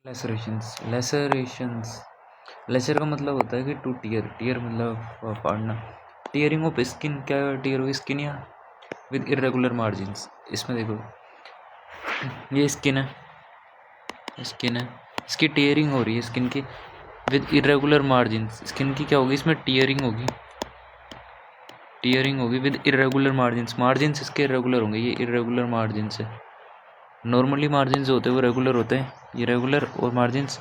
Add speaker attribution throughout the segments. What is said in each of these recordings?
Speaker 1: लेसरेशंस लेसरेशंस laser का मतलब होता है कि टू टीयर टीयर मतलब फाड़ना। टीयरिंग ऑफ स्किन क्या टीयर हुई स्किन या विद इरेगुलर मार्जिन्स। इसमें देखो ये स्किन है इसकी टीयरिंग हो रही है स्किन की विद इरेगुलर मार्जिन्स। स्किन की क्या होगी इसमें टीयरिंग होगी विद इरेगुलर मार्जिन्स इसके इरेगुलर होंगे। ये इरेगुलर मार्जिन्स है। नॉर्मली मार्जिन्स होते हैं वो रेगुलर होते हैं, ये रेगुलर और मार्जिन्स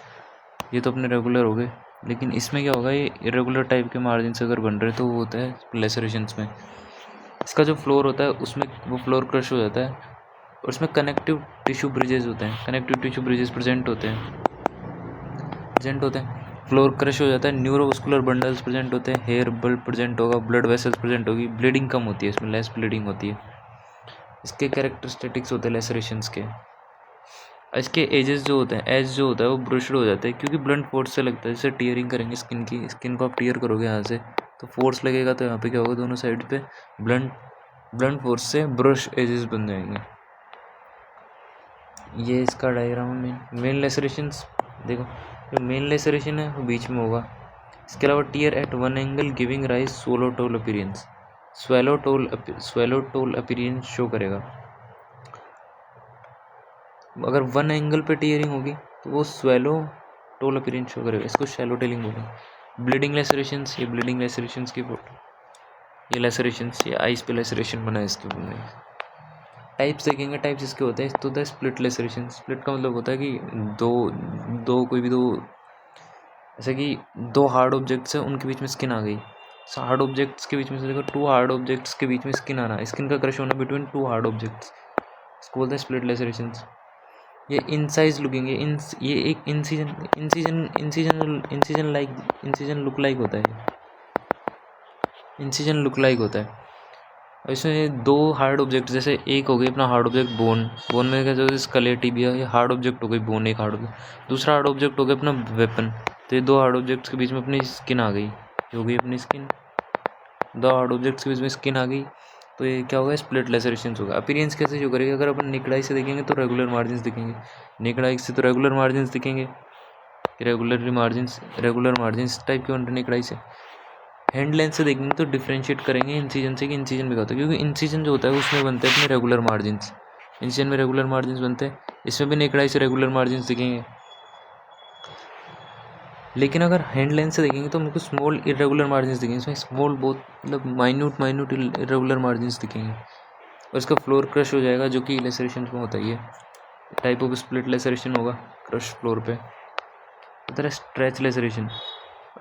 Speaker 1: ये तो अपने रेगुलर हो गए। लेकिन इसमें क्या होगा, ये इरेगुलर टाइप के मार्जिन्स अगर बन रहे तो वो होता है लेसरेशंस में। इसका जो फ्लोर होता है उसमें वो फ्लोर क्रश हो जाता है और इसमें कनेक्टिव टिश्यू ब्रिजेस होते हैं। कनेक्टिव टिश्यू ब्रिजेस प्रेजेंट होते हैं फ्लोर क्रश हो जाता है। न्यूरोवस्कुलर बंडल्स प्रेजेंट होते हैं, हेयर बल्ब प्रेजेंट होगा, ब्लड वेसल्स प्रेजेंट होगी, ब्लीडिंग कम होती है, इसमें लेस ब्लीडिंग होती है। इसके कैरेक्टरिस्टिक्स होते हैं लेसरेशंस के। इसके एजेस जो होते हैं, एज जो होता है वो ब्रश्ड हो जाता है क्योंकि ब्लंट फोर्स से लगता है। जैसे टीयरिंग करेंगे स्किन को आप टीयर करोगे यहाँ से तो फोर्स लगेगा, तो यहाँ पे क्या होगा, दोनों साइड पे ब्लंट फोर्स से ब्रश एजेस बन जाएंगे। ये इसका डायग्राम है। मेन लेसरेशंस देखो, जो मेन लेसरेशन है वो बीच में होगा। इसके अलावा tear at one angle giving rise swallowtail appearance. Swallowtail appearance show करेगा। अगर वन एंगल पे टीयरिंग होगी तो वो स्वैलोटोल अपीयरेंस शो करेगा। इसको शैलो टेलिंग बोलेंगे। ब्लीडिंग लेसरेशंस, ये ब्लीडिंग लेसरेशंस की फोटो, ये लेसरेशंस, ये आइस पे लेसरेशन बना है इसके ऊपर। टाइप्स देखेंगे, टाइप्स इसके होते हैं तो द स्प्लिट लेसरेशन। स्प्लिट का मतलब होता है कि कोई भी दो जैसे कि दो हार्ड ऑब्जेक्ट्स है उनके बीच में स्किन आ गई। हार्ड ऑब्जेक्ट्स के बीच में से देखो, टू हार्ड ऑब्जेक्ट्स के बीच में स्किन आना, स्किन का क्रश होना बिटवीन टू हार्ड ऑब्जेक्ट्स, इसको बोलते हैं स्प्लिट लेसरेशन। ये इनसाइज लुकिंग है, ये एक इंसिजन लुक लाइक होता है। इंसिजन लुक लाइक होता है। इसमें दो हार्ड ऑब्जेक्ट, जैसे एक हो गई अपना हार्ड ऑब्जेक्ट बोन में क्या जो स्केलेट टिबिया, ये हार्ड ऑब्जेक्ट हो गई बोन, एक हार्ड ऑब्जेक्ट। दूसरा हार्ड ऑब्जेक्ट हो गया अपना वेपन। तो ये दो हार्ड ऑब्जेक्ट्स के बीच में अपनी स्किन आ गई, जो गई अपनी स्किन। दो हार्ड ऑब्जेक्ट्स के बीच में स्किन आ गई तो ये क्या होगा, स्प्लिट लेसरेशन होगा। अपीयरेंस कैसे शो करेगा, अगर अपन नेकेड आई से देखेंगे तो रेगुलर मार्जिन्स दिखेंगे, नेकेड आई से तो रेगुलर मार्जिन्स दिखेंगे, रेगुलर मार्जिन्स टाइप के होंगे नेकेड आई से। हैंड लेंस से देखेंगे तो डिफ्रेंशिएट करेंगे इंसिजन से कि इंसिजन में क्या होता है, क्योंकि इंसिजन जो होता है उसमें बनते हैं अपने रेगुलर मार्जिन्स। इंसिजन में रेगुलर मार्जिन्स बनते हैं, इसमें भी नेकेड आई से रेगुलर मार्जिन्स दिखेंगे। लेकिन अगर हैंड लेंस से देखेंगे तो हमको स्मॉल इरेगुलर मार्जिन्स दिखेंगे। इसमें स्मॉल बहुत मतलब माइन्यूट इरेगुलर मार्जिन्स दिखेंगे और इसका फ्लोर क्रश हो जाएगा, जो कि लेसरेशन में होता है। ये टाइप ऑफ स्प्लिट लेसरेशन होगा क्रश फ्लोर पे। इधर स्ट्रेच लेसरेशन।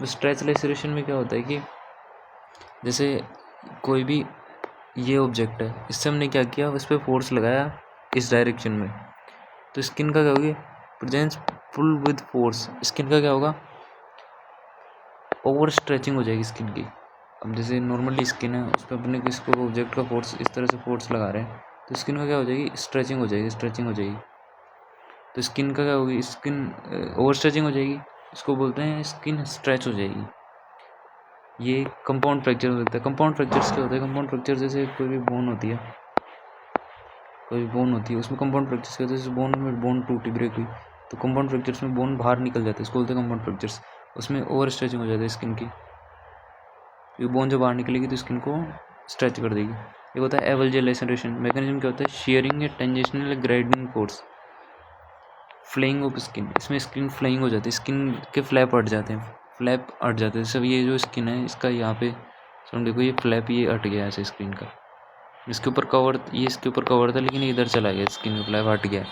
Speaker 1: स्ट्रेच लेसरेशन में क्या होता है कि जैसे कोई भी ये ऑब्जेक्ट है, इससे हमने क्या किया, उस पर फोर्स लगाया इस डायरेक्शन में, तो स्किन का क्या होगी, presence full with force. Skin का क्या होगा, ओवर स्ट्रेचिंग हो जाएगी स्किन की। अब जैसे नॉर्मली स्किन है उस पर अपने किसको ऑब्जेक्ट का फोर्स इस तरह से फोर्स लगा रहे हैं तो स्किन का क्या हो जाएगी, स्ट्रेचिंग हो जाएगी। तो स्किन का क्या होगी, स्किन ओवर स्ट्रेचिंग हो जाएगी, इसको बोलते हैं स्किन स्ट्रेच हो जाएगी। ये कंपाउंड फ्रैक्चर हो सकता है। कंपाउंड फ्रैक्चर्स क्या होता है, कंपाउंड फ्रैक्चर जैसे कोई भी बोन होती है उसमें कंपाउंड फ्रैक्चर्स क्या होता है। जैसे बोन टूटी, ब्रेक हुई तो कंपाउंड फ्रैक्चर्स में बोन बाहर निकल जाता है, इसको बोलते हैं कंपाउंड फ्रैक्चर्स। उसमें ओवर स्ट्रेचिंग हो जाता है स्किन की, क्योंकि बोन जब बाहर निकलेगी तो स्किन को स्ट्रेच कर देगी। ये होता है एवलजियल लेसरेशन। मैकेनिज्म क्या होता है, शेयरिंग या tangential grinding force, flaying of skin. इसमें स्किन फ्लेइंग हो जाती है, स्किन के फ्लैप हट जाते हैं। सब ये जो स्किन है इसका यहाँ पे सुन देखो, ये फ्लैप ये हट गया ऐसे स्किन का। इसके ऊपर कवर था लेकिन इधर चला गया, स्किन का फ्लैप हट गया।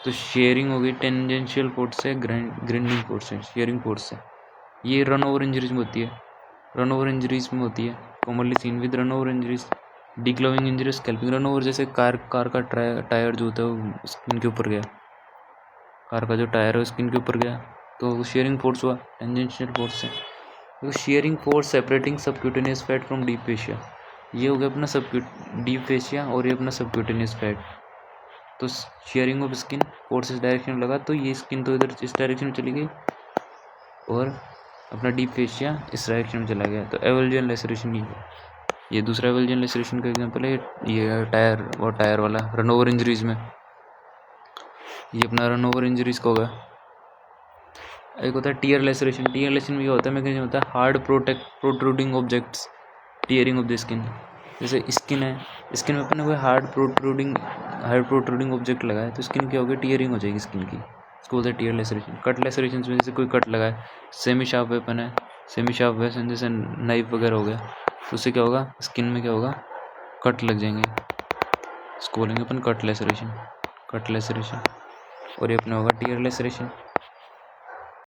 Speaker 1: तो शेयरिंग हो गई टेंजेंशियल फोर्स से, ग्राइंडिंग फोर्स से, शेयरिंग फोर्स से। ये रन ओवर इंजरीज में होती है, commonly seen with run over injuries, degloving injury, scalping. Run over जैसे कार का टायर जो होता है वो स्किन के ऊपर गया, कार का जो टायर है स्किन के ऊपर गया तो वो शेयरिंग फोर्स हुआ टेंजेंशियल फोर्स से। तो sharing force separating subcutaneous fat from deep fascia, ये हो गया अपना डीप फेशिया और ये अपना सबक्यूटेनियस फैट। तो शेयरिंग ऑफ स्किन, फोर्स इस डायरेक्शन में लगा तो ये स्किन तो इधर इस डायरेक्शन में चली गई और अपना डीप फेशिया इस डायरेक्शन में चला गया। तो एवलजियन लेसरेशन ये दूसरा एवलजियन लेसरेशन का एग्जांपल है। ये टायर वाला रन ओवर इंजरीज में, ये अपना रन ओवर इंजरीज का होगा। एक होता है टीयर लेसरेशन। टीयर लेसरेशन में ये होता है मैकेनिज्म होता है hard protruding objects tearing of the skin. जैसे स्किन है, स्किन में अपने कोई हार्ड प्रोट्रूडिंग ऑब्जेक्ट लगाए तो स्किन क्या होगी, टीयरिंग हो जाएगी स्किन की, इसको बोलते हैं टीयर लेसरेशन। कट लेसरेशन में जैसे कोई कट लगाए, सेमी शार्प वेपन है, सेमी शार्प वेपन जैसे नाइफ वगैरह हो गया, तो उससे क्या होगा, स्किन में क्या होगा, कट लग जाएंगे, इसको बोलेंगे अपन कट लेसरेशन। और ये अपने होगा टीयर लेसरेशन।